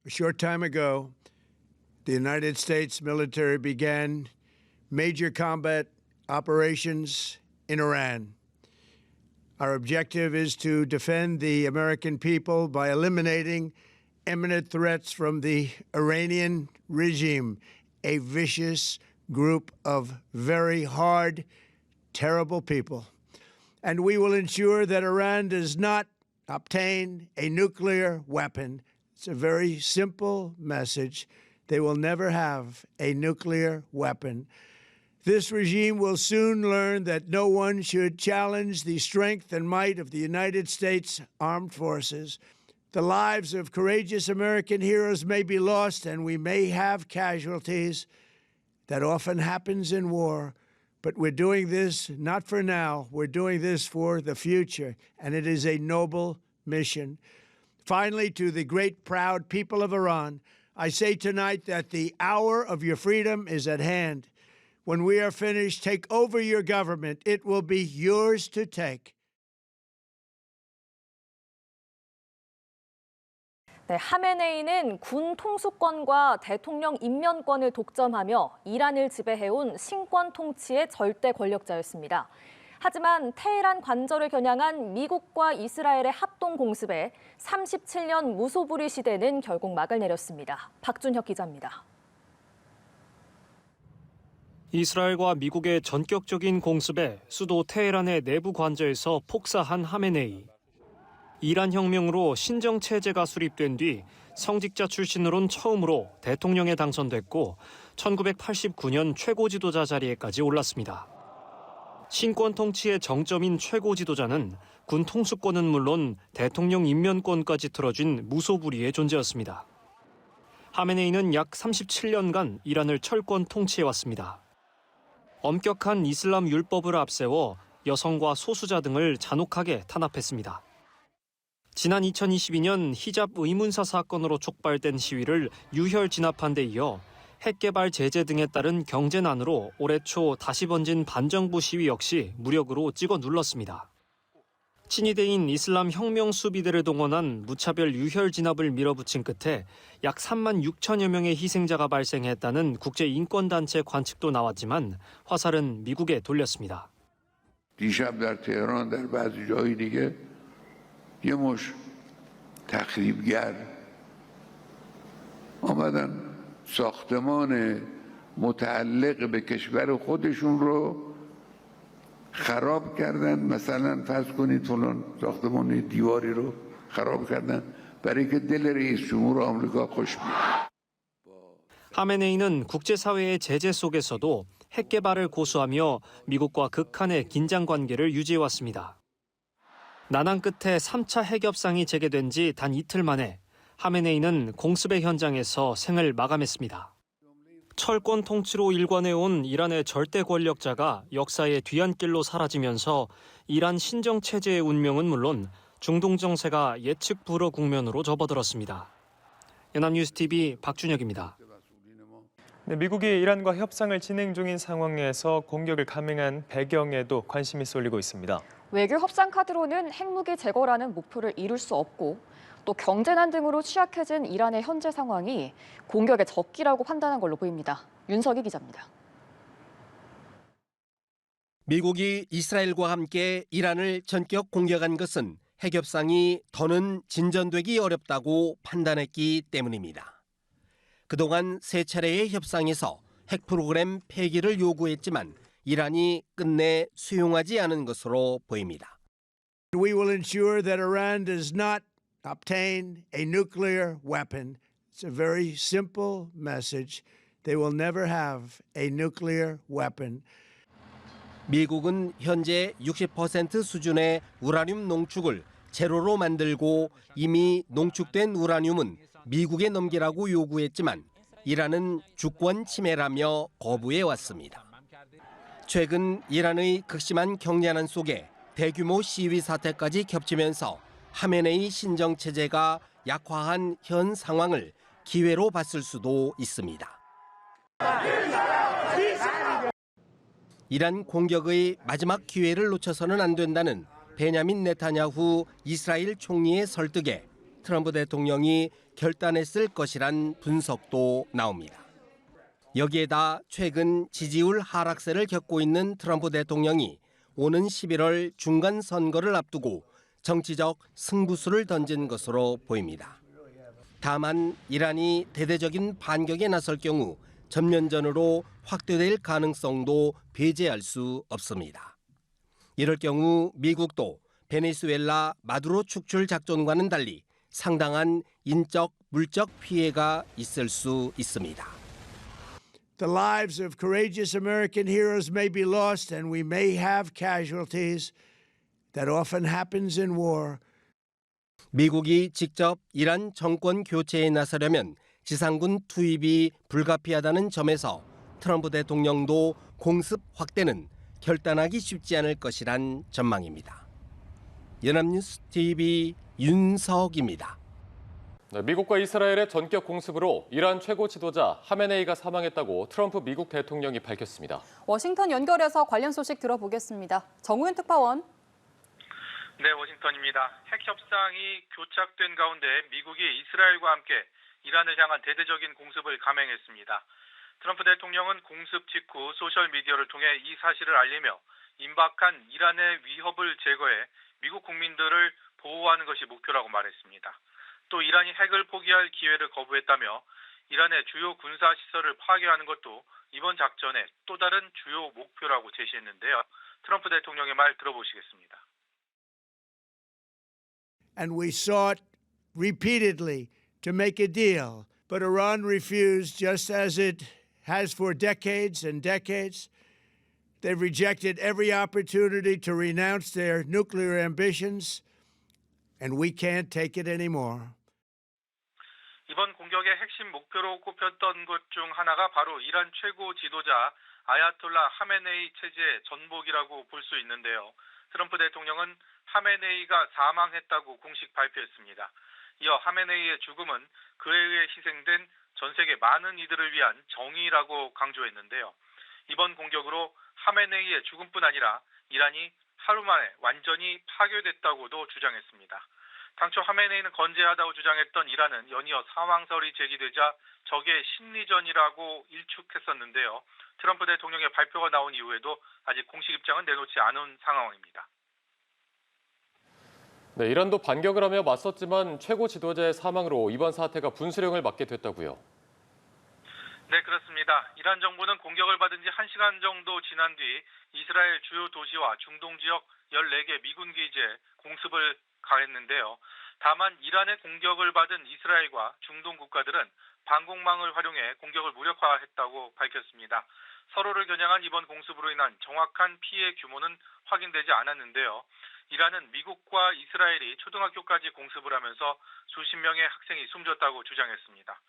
A short time ago, the United States military began major combat operations in Iran. Our objective is to defend the American people by eliminating imminent threats from the Iranian regime, a vicious group of very hard, terrible people. And we will ensure that Iran does not obtain a nuclear weapon. It's a very simple message. They will never have a nuclear weapon. This regime will soon learn that no one should challenge the strength and might of the United States Armed Forces. The lives of courageous American heroes may be lost, and we may have casualties. That often happens in war. But we're doing this not for now. We're doing this for the future, and it is a noble mission. Finally, to the great, proud people of Iran, I say tonight that the hour of your freedom is at hand. When we are finished, take over your government. It will be yours to take. 네, 하메네이는 군 통수권과 대통령 임면권을 독점하며 이란을 지배해온 신권 통치의 절대 권력자였습니다. 하지만 테헤란 관절을 겨냥한 미국과 이스라엘의 합동 공습에 37년 무소불위 시대는 결국 막을 내렸습니다. 박준혁 기자입니다. 이스라엘과 미국의 전격적인 공습에 수도 테헤란의 내부 관저에서 폭사한 하메네이. 이란 혁명으로 신정 체제가 수립된 뒤 성직자 출신으론 처음으로 대통령에 당선됐고 1989년 최고 지도자 자리에까지 올랐습니다. 신권 통치의 정점인 최고 지도자는 군 통수권은 물론 대통령 임면권까지 틀어진 무소불위의 존재였습니다. 하메네이는 약 37년간 이란을 철권 통치해왔습니다. 엄격한 이슬람 율법을 앞세워 여성과 소수자 등을 잔혹하게 탄압했습니다. 지난 2022년 히잡 의문사 사건으로 촉발된 시위를 유혈 진압한 데 이어 핵개발 제재 등에 따른 경제난으로 올해 초 다시 번진 반정부 시위 역시 무력으로 찍어 눌렀습니다. 친위대인 이슬람 혁명 수비대를 동원한 무차별 유혈 진압을 밀어붙인 끝에 약 3만 6천여 명의 희생자가 발생했다는 국제인권단체 관측도 나왔지만 화살은 미국에 돌렸습니다. دیشب در تهران در بعضی جای دیگه یه مش تخریبگر آمدن ساختمان متعلق به کشور خودشون رو خراب کردن. مثلا فرض کنید فلان ساختمان دیواری رو خراب کردن برای که دل رئیس جمهور آمریکا خوش بیاد. 하메네이는 국제사회의 제재 속에서도 핵 개발을 고수하며 미국과 극한의 긴장 관계를 유지해왔습니다. 난항 끝에 3차 핵협상이 재개된 지 단 이틀 만에 하메네이는 공습의 현장에서 생을 마감했습니다. 철권 통치로 일관해온 이란의 절대 권력자가 역사의 뒤안길로 사라지면서 이란 신정 체제의 운명은 물론 중동 정세가 예측 불허 국면으로 접어들었습니다. 연합뉴스TV 박준혁입니다. 네, 미국이 이란과 협상을 진행 중인 상황에서 공격을 감행한 배경에도 관심이 쏠리고 있습니다. 외교 협상 카드로는 핵무기 제거라는 목표를 이룰 수 없고 또 경제난 등으로 취약해진 이란의 현재 상황이 공격의 적기라고 판단한 걸로 보입니다. 윤석희 기자입니다. 미국이 이스라엘과 함께 이란을 전격 공격한 것은 핵협상이 더는 진전되기 어렵다고 판단했기 때문입니다. 그동안 세 차례의 협상에서 핵 프로그램 폐기를 요구했지만 이란이 끝내 수용하지 않은 것으로 보입니다. We will ensure that Iran does not obtain a nuclear weapon. It's a very simple message. They will never have a nuclear weapon. 미국은 현재 60% 수준의 우라늄 농축을 제로로 만들고 이미 농축된 우라늄은 미국에 넘기라고 요구했지만 이란은 주권 침해라며 거부해왔습니다. 최근 이란의 극심한 경제난 속에 대규모 시위 사태까지 겹치면서 하메네이 신정 체제가 약화한 현 상황을 기회로 봤을 수도 있습니다. 이란 공격의 마지막 기회를 놓쳐서는 안 된다는 베냐민 네타냐후 이스라엘 총리의 설득에 트럼프 대통령이 결단했을 것이란 분석도 나옵니다. 여기에다 최근 지지율 하락세를 겪고 있는 트럼프 대통령이 오는 11월 중간 선거를 앞두고 정치적 승부수를 던진 것으로 보입니다. 다만 이란이 대대적인 반격에 나설 경우 전면전으로 확대될 가능성도 배제할 수 없습니다. 이럴 경우 미국도 베네수엘라 마두로 축출 작전과는 달리 상당한 인적, 물적 피해가 있을 수 있습니다. The lives of courageous American heroes may be lost and we may have casualties. That often happens in war. 미국이 직접 이란 정권 교체에 나서려면 지상군 투입이 불가피하다는 점에서 트럼프 대통령도 공습 확대는 결단하기 쉽지 않을 것이란 전망입니다. 연합뉴스 TV 윤석입니다. 네, 미국과 이스라엘의 전격 공습으로 이란 최고 지도자 하메네이가 사망했다고 트럼프 미국 대통령이 밝혔습니다. 워싱턴 연결해서 관련 소식 들어보겠습니다. 정우현 특파원. 네, 워싱턴입니다. 핵 협상이 교착된 가운데 미국이 이스라엘과 함께 이란을 향한 대대적인 공습을 감행했습니다. 트럼프 대통령은 공습 직후 소셜미디어를 통해 이 사실을 알리며 임박한 이란의 위협을 제거해 미국 국민들을 보호하는 것이 목표라고 말했습니다. 또 이란이 핵을 포기할 기회를 거부했다며 이란의 주요 군사시설을 파괴하는 것도 이번 작전의 또 다른 주요 목표라고 제시했는데요. 트럼프 대통령의 말 들어보시겠습니다. And we sought repeatedly to make a deal, but Iran refused, just as it has for decades and decades. They've rejected every opportunity to renounce their nuclear ambitions, and we can't take it anymore. 이번 공격의 핵심 목표로 꼽혔던 것 중 하나가 바로 이란 최고 지도자 아야톨라 하메네이 체제의 전복이라고 볼 수 있는데요. 트럼프 대통령은 하메네이가 사망했다고 공식 발표했습니다. 이어 하메네이의 죽음은 그에 의해 희생된 전 세계 많은 이들을 위한 정의라고 강조했는데요. 이번 공격으로 하메네이의 죽음뿐 아니라 이란이 하루 만에 완전히 파괴됐다고도 주장했습니다. 당초 하메네이는 건재하다고 주장했던 이란은 연이어 사망설이 제기되자 적의 심리전이라고 일축했었는데요. 트럼프 대통령의 발표가 나온 이후에도 아직 공식 입장은 내놓지 않은 상황입니다. 네, 이란도 반격을 하며 맞섰지만 최고 지도자의 사망으로 이번 사태가 분수령을 맞게 됐다고요. 네, 그렇습니다. 이란 정부는 공격을 받은 지 1시간 정도 지난 뒤 이스라엘 주요 도시와 중동 지역 14개 미군 기지에 공습을 가했는데요. 다만 이란의 공격을 받은 이스라엘과 중동 국가들은 방공망을 활용해 공격을 무력화했다고 밝혔습니다. 서로를 겨냥한 이번 공습으로 인한 정확한 피해 규모는 확인되지 않았는데요. 이란은 미국과 이스라엘이 초등학교까지 공습을 하면서 수십 명의 학생이 숨졌다고 주장했습니다.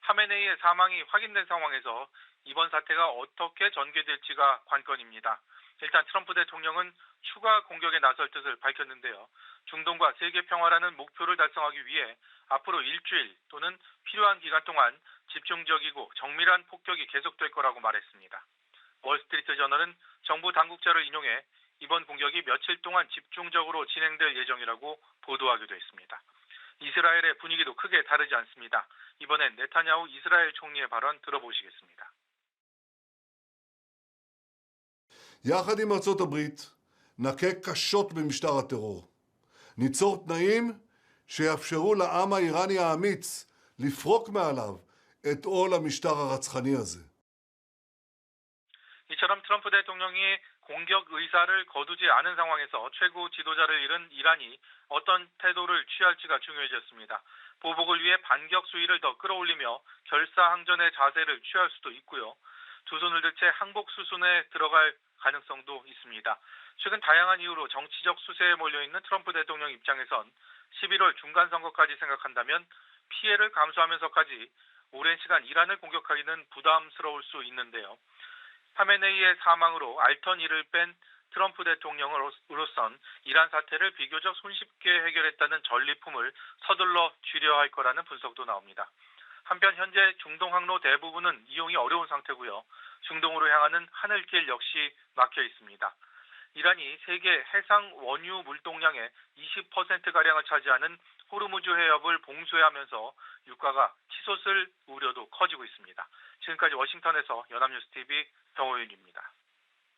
하메네이의 사망이 확인된 상황에서 이번 사태가 어떻게 전개될지가 관건입니다. 일단 트럼프 대통령은 추가 공격에 나설 뜻을 밝혔는데요. 중동과 세계 평화라는 목표를 달성하기 위해 앞으로 일주일 또는 필요한 기간 동안 집중적이고 정밀한 폭격이 계속될 거라고 말했습니다. 월스트리트 저널은 정부 당국자를 인용해 이번 공격이 며칠 동안 집중적으로 진행될 예정이라고 보도하기도 했습니다. 이스라엘의 분위기도 크게 다르지 않습니다. 이번엔 네타냐후 이스라엘 총리의 발언 들어보시겠습니다. יחד עם ארצות הברית נכה קשות במשטר הטרור. ניצור תנאים שיאפשרו לעם האיראני האמיץ לפרוק מעליו את עול המשטר הרצחני הזה. 이처럼 트럼프 대통령이 공격 의사를 거두지 않은 상황에서 최고 지도자를 잃은 이란이 어떤 태도를 취할지가 중요해졌습니다. 보복을 위해 반격 수위를 더 끌어올리며 결사항전의 자세를 취할 수도 있고요. 두 손을 든 채 항복 수순에 들어갈 가능성도 있습니다. 최근 다양한 이유로 정치적 수세에 몰려있는 트럼프 대통령 입장에선 11월 중간선거까지 생각한다면 피해를 감수하면서까지 오랜 시간 이란을 공격하기는 부담스러울 수 있는데요. 하메네이의 사망으로 앓던 일을 뺀 트럼프 대통령으로선 이란 사태를 비교적 손쉽게 해결했다는 전리품을 서둘러 쥐려 할 거라는 분석도 나옵니다. 한편 현재 중동 항로 대부분은 이용이 어려운 상태고요. 중동으로 향하는 하늘길 역시 막혀 있습니다. 이란이 세계 해상 원유 물동량의 20%가량을 차지하는 호르무즈 해협을 봉쇄하면서 유가가 치솟을 우려도 커지고 있습니다. 지금까지 워싱턴에서 연합뉴스 TV 정호윤입니다.